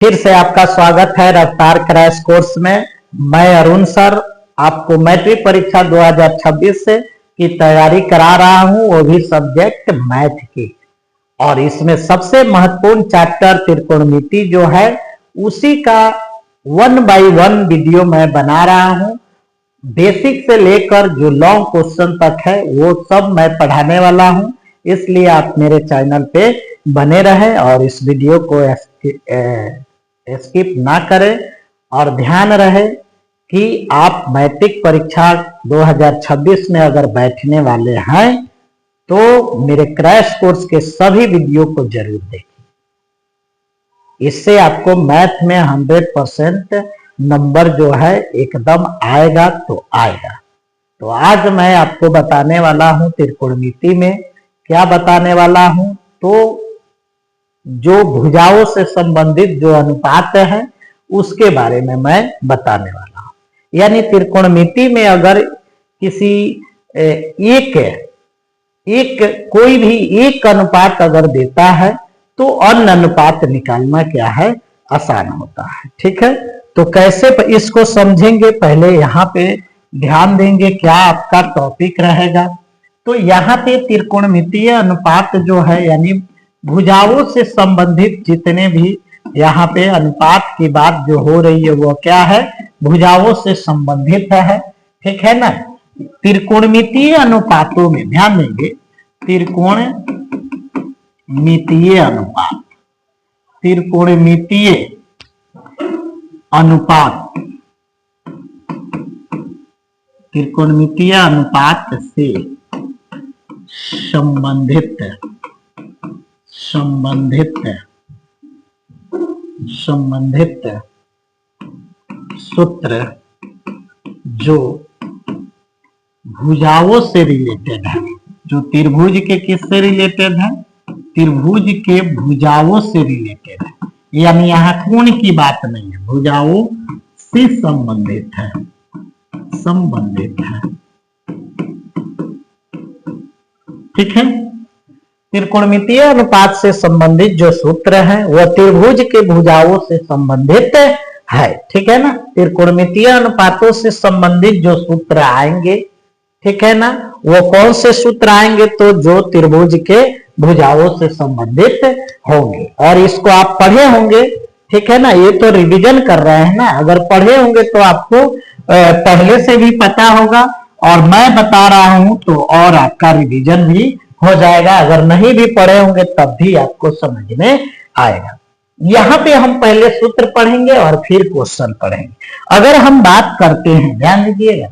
फिर से आपका स्वागत है रफ्तार क्रैश कोर्स में। मैं अरुण सर आपको मैट्रिक परीक्षा 2026 से की तैयारी करा रहा हूं, वो भी सब्जेक्ट मैथ की। और इसमें सबसे महत्वपूर्ण चैप्टर त्रिकोणमिति जो है उसी का 1 बाय 1 वीडियो मैं बना रहा हूं। बेसिक से लेकर जो लॉन्ग क्वेश्चन तक है वो सब मैं पढ़ाने वाला हूं, इसलिए आप मेरे चैनल पे बने रहे और इस वीडियो को स्किप ना करें। और ध्यान रहे कि आप मैट्रिक परीक्षा 2026 में अगर बैठने वाले हैं तो मेरे क्रैश कोर्स के सभी वीडियो को जरूर देखें। इससे आपको मैथ में 100% नंबर जो है एकदम आएगा तो आएगा। तो आज मैं आपको बताने वाला हूं त्रिकोणमिति में क्या बताने वाला हूं, तो जो भुजाओं से संबंधित जो अनुपात है उसके बारे में मैं बताने वाला हूं। यानी त्रिकोणमिति में अगर किसी कोई भी एक अनुपात अगर देता है तो अन्य अनुपात निकालना क्या है, आसान होता है। ठीक है, तो कैसे इसको समझेंगे, पहले यहाँ पे ध्यान देंगे क्या आपका टॉपिक रहेगा। तो यहाँ पे त्रिकोणमितीय अनुपात जो है यानी भुजाओं से संबंधित जितने भी यहाँ पे अनुपात की बात जो हो रही है वो क्या है, भुजाओं से संबंधित है। ठीक है ना। त्रिकोणमितीय अनुपातों में ध्यान देंगे, त्रिकोणमितीय अनुपात, त्रिकोणमितीय अनुपात, त्रिकोणमितीय अनुपात से संबंधित सूत्र जो भुजाओं से रिलेटेड है, जो त्रिभुज के किससे रिलेटेड है, त्रिभुज के भुजाओं से रिलेटेड है। यानी यहाँ कोण की बात नहीं है, भुजाओं से संबंधित है, ठीक है। त्रिकोणमितीय अनुपात से संबंधित जो सूत्र है वह त्रिभुज के भुजाओं से संबंधित है। ठीक है ना। त्रिकोणमितीय अनुपातों से संबंधित जो सूत्र आएंगे, ठीक है ना, वो कौन से सूत्र आएंगे, तो जो त्रिभुज के भुजाओं से संबंधित होंगे। और इसको आप पढ़े होंगे, ठीक है ना, ये तो रिवीजन कर रहे हैं ना। अगर पढ़े होंगे तो आपको पहले से भी पता होगा और मैं बता रहा हूं तो और आपका रिवीजन भी हो जाएगा। अगर नहीं भी पढ़े होंगे तब भी आपको समझ में आएगा। यहाँ पे हम पहले सूत्र पढ़ेंगे और फिर क्वेश्चन पढ़ेंगे। अगर हम बात करते हैं, ध्यान दीजिएगा,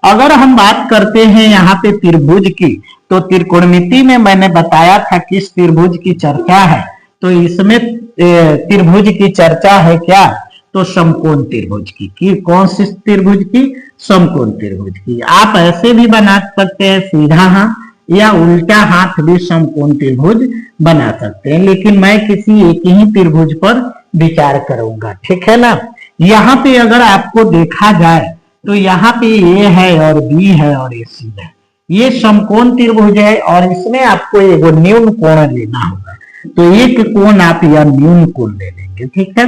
अगर हम बात करते हैं यहाँ पे त्रिभुज की, तो त्रिकोणमिति में मैंने बताया था किस त्रिभुज की चर्चा है, तो इसमें त्रिभुज की चर्चा है क्या, तो समकोण त्रिभुज की। कौन सी त्रिभुज की, समकोण त्रिभुज की। आप ऐसे भी बना सकते हैं सीधा हाथ या उल्टा हाथ भी समकोण त्रिभुज बना सकते हैं, लेकिन मैं किसी एक ही त्रिभुज पर विचार करूंगा। ठीक है ना। यहाँ पे अगर आपको देखा जाए तो यहाँ पे ए है और बी है और ए सी है, ये समकोण त्रिभुज है और इसमें आपको एक न्यून कोण लेना होगा। तो एक कोण आप या न्यून कोण ले लेंगे। ठीक है।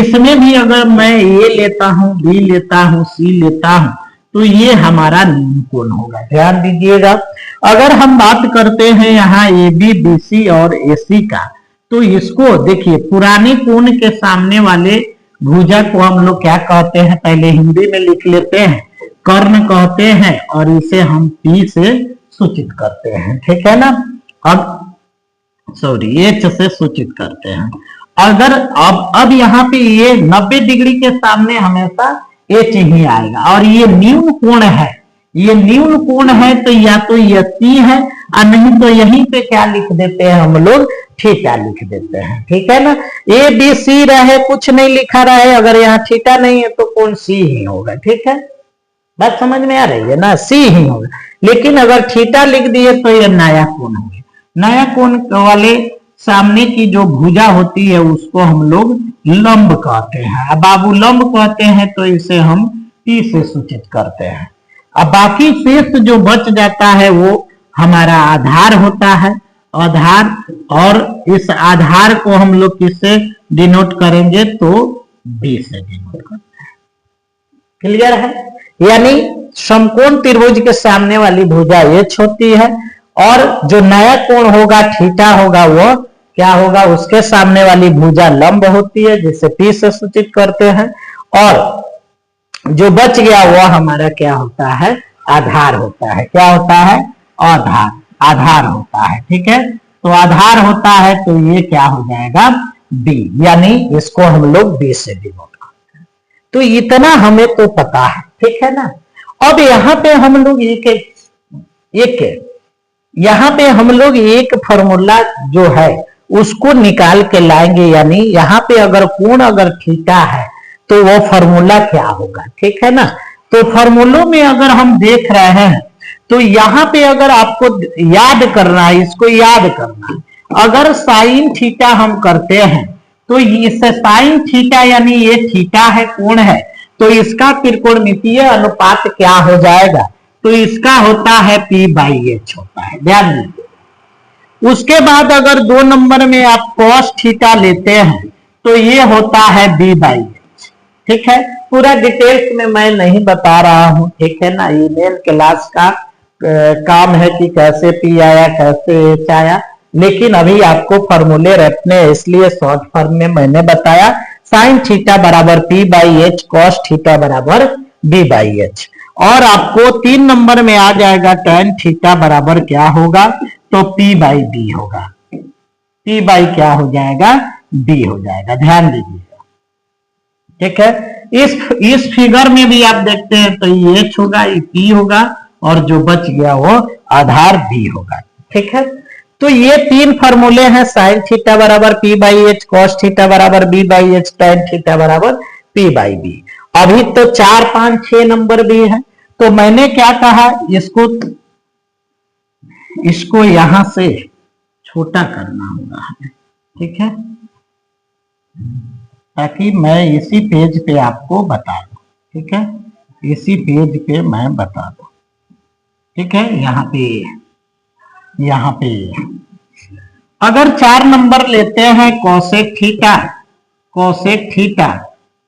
इसमें भी अगर मैं ए लेता हूं, बी लेता हूं, सी लेता हूं, तो ये हमारा न्यून कोण होगा। ध्यान दीजिएगा। अगर हम बात करते हैं यहाँ ए बी, बी सी और ए सी का, तो इसको देखिए पुराने कोण के सामने वाले भुजा को हम लोग क्या कहते हैं, पहले हिंदी में लिख लेते हैं, कर्ण कहते हैं और इसे हम पी से सूचित करते हैं। ठीक है ना। अब एच से सूचित करते हैं। अगर अब यहाँ पे ये 90 डिग्री के सामने हमेशा एच ही आएगा और ये न्यून कोण है, ये न्यून कोण है तो या तो ये सी है और नहीं तो यहीं पे क्या लिख देते हैं हम लोग, थीटा लिख देते हैं। ठीक है ना। ए बी सी रहे, कुछ नहीं लिखा रहे, अगर यहाँ थीटा नहीं है तो कोण सी ही होगा। ठीक है, बात समझ में आ रही है ना, सी ही होगा। लेकिन अगर थीटा लिख दिए तो ये नया कोण होगा। नया कोण वाले सामने की जो भुजा होती है उसको हम लोग लंब कहते हैं। अब बाबू लंब कहते हैं तो इसे हम पी से सूचित करते हैं। अब बाकी शेष जो बच जाता है वो हमारा आधार होता है आधार, और इस आधार को हम लोग किससे डिनोट करेंगे, तो बी से डिनोट करते हैं। क्लियर है? यानी समकोण त्रिभुज के सामने वाली भुजा एच होती है, और जो नया कोण होगा थीटा होगा वो क्या होगा, उसके सामने वाली भुजा लंब होती है जिसे पी से सूचित करते हैं, और जो बच गया वो हमारा क्या होता है, आधार होता है। क्या होता है? आधार, आधार होता है। ठीक है, तो आधार होता है तो ये क्या हो जाएगा, बी, यानी इसको हम लोग बी से डिनोट करते हैं। तो इतना हमें तो पता है, ठीक है ना। अब यहाँ पे हम लोग यहाँ पे हम लोग एक फॉर्मूला जो है उसको निकाल के लाएंगे, यानी यहाँ पे अगर कोण अगर थीटा है तो वो फॉर्मूला क्या होगा, ठीक है ना। तो फॉर्मूलों में अगर हम देख रहे हैं तो यहाँ पे अगर आपको याद करना है, इसको याद करना है, अगर साइन थीटा हम करते हैं तो इससे साइन थीटा यानी ये थीटा है, कोण है, तो इसका त्रिकोणमितीय अनुपात क्या हो जाएगा, तो इसका होता है P/H होता है, ध्यान दीजिए। उसके बाद अगर 2 नंबर में आप cos थीटा लेते हैं तो ये होता है B/H। ठीक है, पूरा डिटेल्स में मैं नहीं बता रहा हूं, ठीक है ना, ये मेन क्लास का काम है कि कैसे P आया कैसे H आया, लेकिन अभी आपको फॉर्मूले रखने इसलिए शॉर्ट फॉर्म में मैंने बताया। साइन थीटा बराबर P/H, cos थीटा बराबर B/H, और आपको 3 नंबर में आ जाएगा tan थीटा बराबर क्या होगा, तो P/B होगा। P बाई क्या हो जाएगा, B हो जाएगा, ध्यान दीजिएगा। ठीक है, इस फिगर में भी आप देखते हैं तो ये H होगा, ये P होगा, और जो बच गया वो आधार B होगा। ठीक है, तो ये 3 फॉर्मूले हैं, साइन थीटा बराबर P/H, cos थीटा बराबर B/H, tan थीटा बराबर P/B। अभी तो 4, 5, 6 नंबर भी है, तो मैंने क्या कहा, इसको यहां से छोटा करना होगा हमें, ठीक है, ताकि मैं इसी पेज पे आपको बता दूं। ठीक है, इसी पेज पे मैं बता दूं। ठीक है, यहाँ पे अगर 4 नंबर लेते हैं कोसेक थीटा,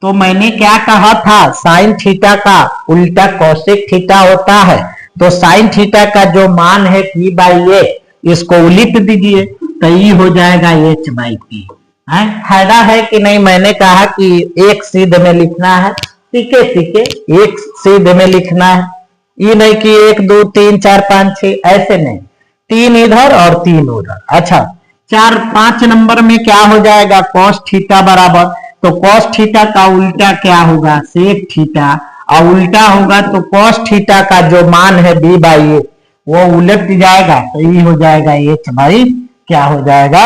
तो मैंने क्या कहा था, साइन थीटा का उल्टा कोसेक थीटा होता है, तो साइन थीटा का जो मान है P/A, इसको उलिट दीजिए तो ये हो जाएगा H/P। फायदा है कि नहीं, मैंने कहा कि एक सीध में लिखना है, ठीक है, एक सीध में लिखना है, ये नहीं कि 1, 2, 3, 4, 5, 6 ऐसे नहीं, 3 इधर और 3 उधर। अच्छा, 4, 5 नंबर में क्या हो जाएगा, cos थीटा बराबर, तो cos थीटा का उल्टा क्या होगा, sec थीटा, और उल्टा होगा तो cos थीटा का जो मान है B/A वो उलट जाएगा, तो ये हो जाएगा H/ क्या हो जाएगा,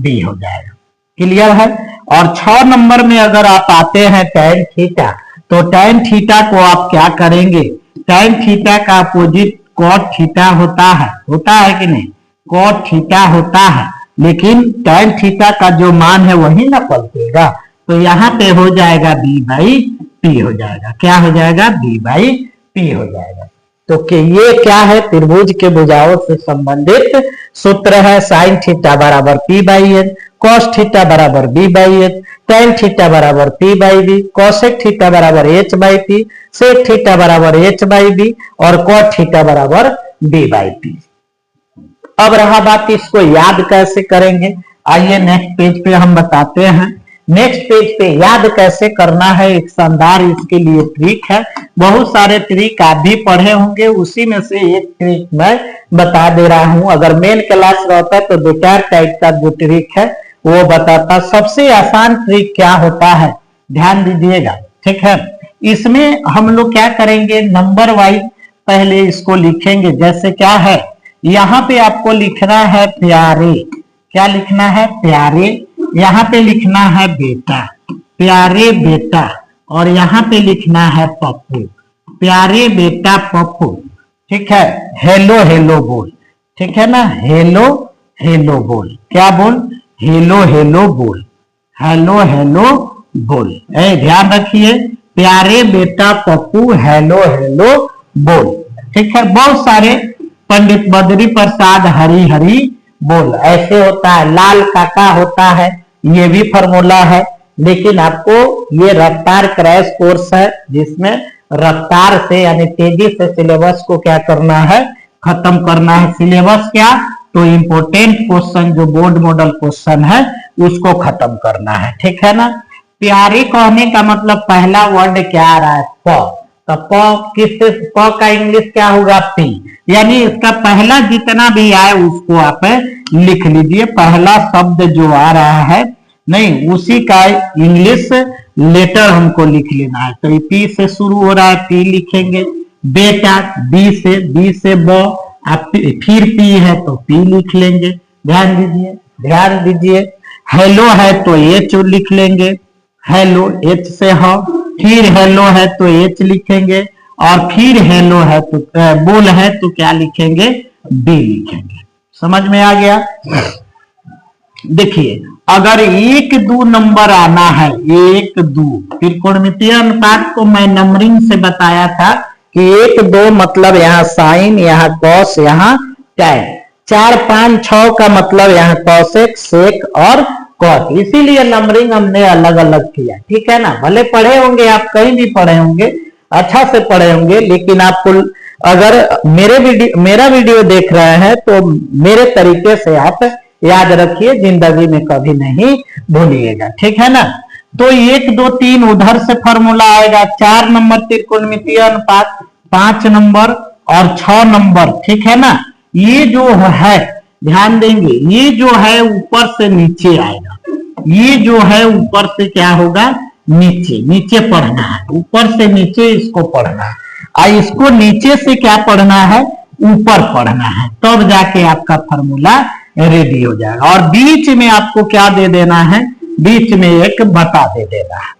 B हो जाएगा। क्लियर है। और 6 नंबर में अगर आप आते हैं tan थीटा, तो tan थीटा को आप क्या करेंगे, tan थीटा का अपोजिट cot थीटा होता है कि नहीं, cot थीटा होता है, लेकिन tan थीटा का जो मान है वही ना पलटेगा, तो यहाँ पे हो जाएगा B/P हो जाएगा। क्या हो जाएगा, B/P हो जाएगा। तो ये क्या है, त्रिभुज के भुजाओं से संबंधित सूत्र है। साइन थीटा बराबर P/H, cos थीटा बराबर B/H, tan थीटा बराबर P/B, cosec थीटा बराबर H/P, sec थीटा बराबर H/B, और cot थीटा बराबर B/P। अब रहा बात इसको याद कैसे करेंगे, आइए नेक्स्ट पेज पे हम बताते हैं। नेक्स्ट पेज पे याद कैसे करना है, एक शानदार इसके लिए ट्रिक है। बहुत सारे ट्रिक आप भी पढ़े होंगे, उसी में से एक ट्रिक मैं बता दे रहा हूं। अगर मेन क्लास रहता तो 2-4 टाइप का जो ट्रिक है वो बताता। सबसे आसान ट्रिक क्या होता है, ध्यान दीजिएगा। ठीक है, इसमें हम लोग क्या करेंगे, नंबर वाइज पहले इसको लिखेंगे। जैसे क्या है, यहाँ पे आपको लिखना है प्यारे, क्या लिखना है, प्यारे, यहाँ पे लिखना है बेटा, प्यारे बेटा, और यहाँ पे लिखना है पप्पू, प्यारे बेटा पप्पू। ठीक है, हेलो हेलो बोल, ठीक है ना, हेलो हेलो बोल, क्या बोल, हेलो हेलो बोल, हेलो हेलो बोल। ध्यान रखिए, प्यारे बेटा पप्पू हेलो हेलो बोल। ठीक है, बहुत सारे पंडित बद्री प्रसाद हरी हरी बोल ऐसे होता है, लाल काका होता है, ये भी फॉर्मूला है। लेकिन आपको ये रफ्तार क्रैश कोर्स है जिसमें रफ्तार से यानी तेजी से सिलेबस को क्या करना है, खत्म करना है। सिलेबस क्या, तो इम्पोर्टेंट क्वेश्चन जो बोर्ड मॉडल क्वेश्चन है उसको खत्म करना है, ठीक है ना। प्यारे कहने का मतलब पहला वर्ड क्या आ रहा है, प। तो प किससे, प का इंग्लिश क्या होगा, पी। यानी इसका पहला जितना भी आए उसको आप लिख लीजिए। पहला शब्द जो आ रहा है नहीं उसी का इंग्लिश लेटर हमको लिख लेना है। तो पी से शुरू हो रहा है, पी लिखेंगे। बेटा बी से ब, आप फिर पी है तो पी लिख लेंगे। ध्यान दीजिए, ध्यान दीजिए। हेलो है तो एच लिख लेंगे, हेलो एच से ह। फिर हेलो है तो एच लिखेंगे, और फिर हेलो है तो बोल है तो क्या लिखेंगे, बी लिखेंगे। समझ में आ गया। देखिए अगर 1-2 नंबर आना है, 1-2 त्रिकोणमितीय अनुपात को मैं नंबरिंग से बताया था कि 1-2 मतलब यहाँ साइन, यहाँ कॉस, यहाँ टैन। 4-5-6 का मतलब यहाँ कॉसेक, सेक और कॉट। इसीलिए नंबरिंग हमने अलग अलग किया, ठीक है ना। भले पढ़े होंगे आप, कहीं भी पढ़े होंगे, अच्छा से पढ़े होंगे, लेकिन आपको अगर मेरा वीडियो देख रहे हैं तो मेरे तरीके से आप याद रखिए, जिंदगी में कभी नहीं भूलिएगा, ठीक है ना। तो 1-2-3 उधर से फॉर्मूला आएगा। 4 नंबर त्रिकोणमितीय अनुपात, 5 नंबर और 6 नंबर, ठीक है ना। ये जो है ध्यान देंगे, ये जो है ऊपर से नीचे आएगा, ये जो है ऊपर से क्या होगा, नीचे। नीचे पढ़ना है, ऊपर से नीचे इसको पढ़ना है, और इसको नीचे से क्या पढ़ना है, ऊपर पढ़ना है। तब जाके आपका फॉर्मूला रेडी हो जाएगा। और बीच में आपको क्या दे देना है, बीच में एक बटा दे देना है।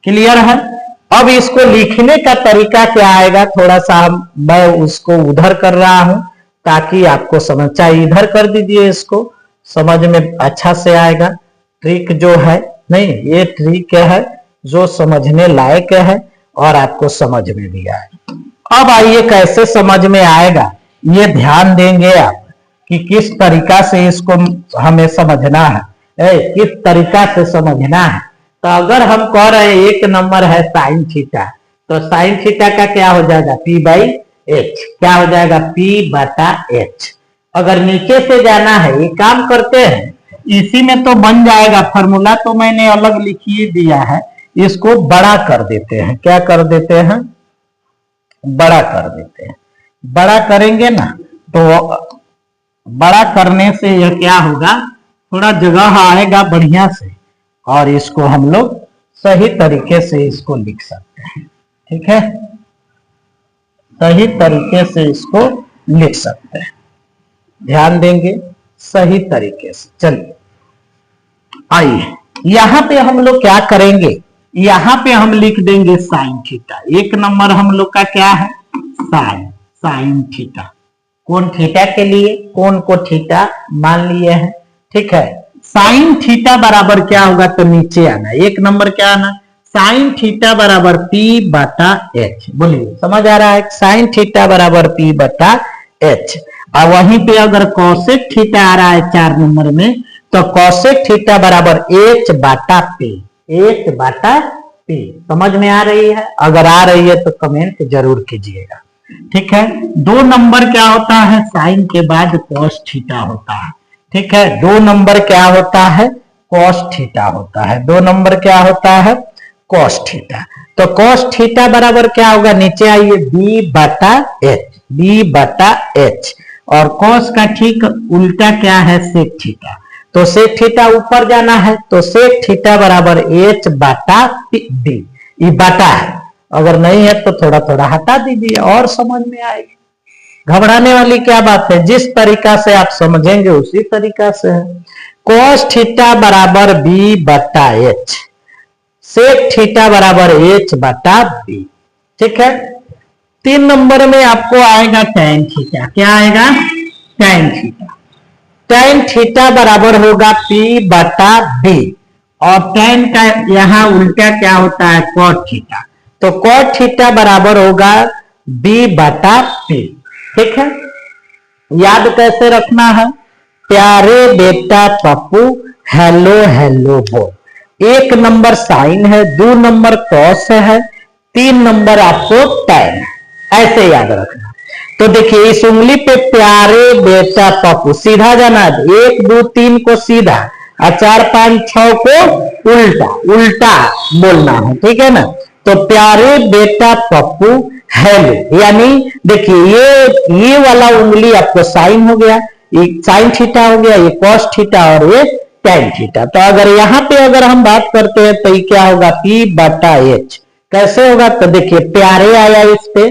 क्लियर है। अब इसको लिखने का तरीका क्या आएगा, थोड़ा सा मैं उसको उधर कर रहा हूं ताकि आपको समझ, चाहे इधर कर दीजिए, इसको समझ में अच्छा से आएगा। ट्रिक जो है नहीं, ये ट्रिक है जो समझने लायक है और आपको समझ में भी आएगा। अब आइए कैसे समझ में आएगा, ये ध्यान देंगे आप कि किस तरीका से इसको हमें समझना है, किस तरीका से समझना है। तो अगर हम कह रहे हैं 1 नंबर है साइन थीटा, तो साइन थीटा का क्या हो जाएगा, P/H। क्या हो जाएगा, P/H। अगर नीचे से जाना है, ये काम करते हैं, इसी में तो बन जाएगा फॉर्मूला, तो मैंने अलग लिखिए दिया है। इसको बड़ा कर देते हैं, क्या कर देते हैं, बड़ा कर देते हैं। बड़ा करेंगे ना तो बड़ा करने से यह क्या होगा, थोड़ा जगह आएगा बढ़िया से, और इसको हम लोग सही तरीके से इसको लिख सकते हैं, ठीक है। सही तरीके से इसको लिख सकते हैं, ध्यान देंगे सही तरीके से। चलिए आइए, यहां पे हम लोग क्या करेंगे, यहां पे हम लिख देंगे साइन थीटा। 1 नंबर हम लोग का क्या है, साइन थीटा। कौन थीटा के लिए, कौन को थीटा मान लिए हैं, ठीक है। साइन थीटा बराबर क्या होगा, तो नीचे आना, 1 नंबर क्या आना, साइन थीटा बराबर P/H। बोलिए समझ आ रहा है, साइन थीटा बराबर P/H। और वहीं पे अगर कॉसेक थीटा आ रहा है 4 नंबर में, तो कॉसेक थीटा बराबर H/P। H/P समझ में आ रही है, अगर आ रही है तो कमेंट जरूर कीजिएगा, ठीक है। 2 नंबर क्या होता है, साइन के बाद कॉस थीटा होता है, ठीक है। 2 नंबर क्या होता है, कॉस थीटा होता है। 2 नंबर क्या होता है, कॉस थीटा। तो कॉस थीटा बराबर क्या होगा, नीचे आइए, B/H। और कॉस का ठीक उल्टा क्या है, सेक थीटा। तो सेक थीटा ऊपर जाना है, तो सेक थीटा बराबर H/D। ये बटा है, अगर नहीं है तो थोड़ा थोड़ा हटा दीजिए और समझ में आएगी। घबराने वाली क्या बात है, जिस तरीका से आप समझेंगे उसी तरीका से है। कॉस थीटा बराबर B/H, सेक थीटा बराबर H/B, ठीक है। 3 नंबर में आपको आएगा टैन थीटा। क्या आएगा, टैन थीटा। टैन थीटा बराबर होगा P/B, और टैन का यहां उल्टा क्या होता है, कॉट थीटा। तो कॉट थीटा बराबर होगा B/P, ठीक है। याद कैसे रखना है, प्यारे बेटा पप्पू हेलो हेलो बोल। 1 नंबर साइन है, 2 नंबर कॉस है, 3 नंबर आपको टैन है, ऐसे याद रखना। तो देखिए इस उंगली पे प्यारे बेटा पप्पू सीधा जाना है, 1 2 3 को सीधा और 4 5 6 को उल्टा उल्टा बोलना है, ठीक है ना। तो प्यारे बेटा पप्पू हेलो, यानी देखिए ये वाला उंगली आपको साइन हो गया, ये साइन थीटा हो गया, ये कॉस थीटा और ये टैन थीटा। तो अगर यहाँ पे अगर हम बात करते हैं तो ये क्या होगा, P/H। कैसे होगा, तो देखिए प्यारे आया इस पे,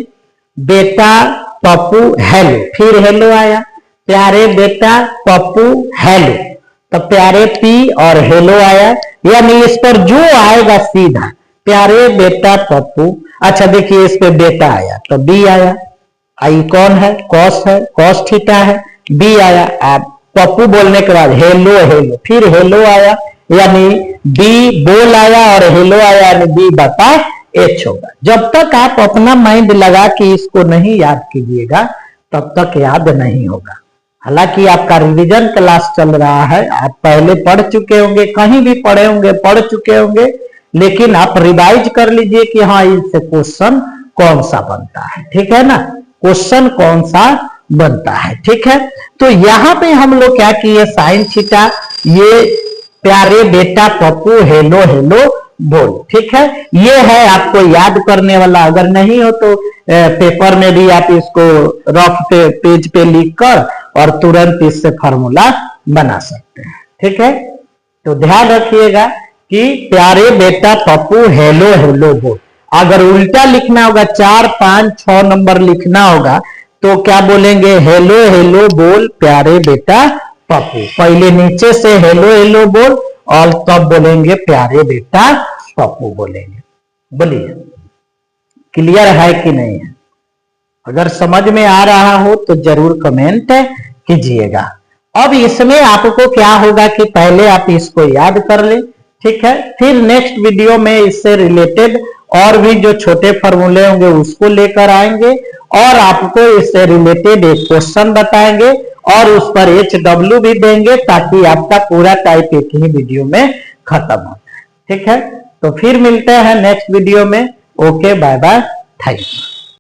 बेटा पप्पू हेलो, फिर हेलो आया, प्यारे बेटा पप्पू हेलो, तो प्यारे पी और हेलो आया, यानी इस पर जो आएगा सीधा प्यारे बेटा पप्पू। अच्छा देखिए इस पे बेटा आया तो बी आया, आई कौन है, कॉस है, कॉस थीटा है, बी आया। आप पप्पू बोलने के बाद हेलो हेलो, फिर हेलो आया, यानी बी बोल आया और हेलो आया, यानी B/H होगा। जब तक आप अपना माइंड लगा कि इसको नहीं याद कीजिएगा तब तक याद नहीं होगा। हालांकि आपका रिवीजन क्लास चल रहा है, आप पहले पढ़ चुके होंगे, कहीं भी पढ़े होंगे, पढ़ चुके होंगे, लेकिन आप रिवाइज कर लीजिए कि हाँ इससे क्वेश्चन कौन सा बनता है, ठीक है ना, क्वेश्चन कौन सा बनता है, ठीक है। तो यहाँ पे हम लोग क्या किए, साइन थीटा, ये प्यारे बेटा पप्पू हेलो हेलो बोल, ठीक है। ये है आपको याद करने वाला, अगर नहीं हो तो पेपर में भी आप इसको रफ पे पेज पे लिख कर और तुरंत इससे फार्मूला बना सकते हैं, ठीक है। तो ध्यान रखिएगा कि प्यारे बेटा पप्पू हेलो हेलो बोल। अगर उल्टा लिखना होगा, 4 5 6 नंबर लिखना होगा, तो क्या बोलेंगे, हेलो हेलो बोल प्यारे बेटा पप्पू। पहले नीचे से हेलो हेलो बोल और तब बोलेंगे प्यारे बेटा पप्पू बोलेंगे। बोलिए क्लियर है कि नहीं है? अगर समझ में आ रहा हो तो जरूर कमेंट कीजिएगा। अब इसमें आपको क्या होगा कि पहले आप इसको याद कर ले, ठीक है। फिर नेक्स्ट वीडियो में इससे रिलेटेड और भी जो छोटे फॉर्मूले होंगे उसको लेकर आएंगे और आपको इससे रिलेटेड एक क्वेश्चन बताएंगे और उस पर HW भी देंगे ताकि आपका पूरा टाइप एक ही वीडियो में खत्म हो जाए, ठीक है। तो फिर मिलते हैं नेक्स्ट वीडियो में। Okay bye bye, thank you.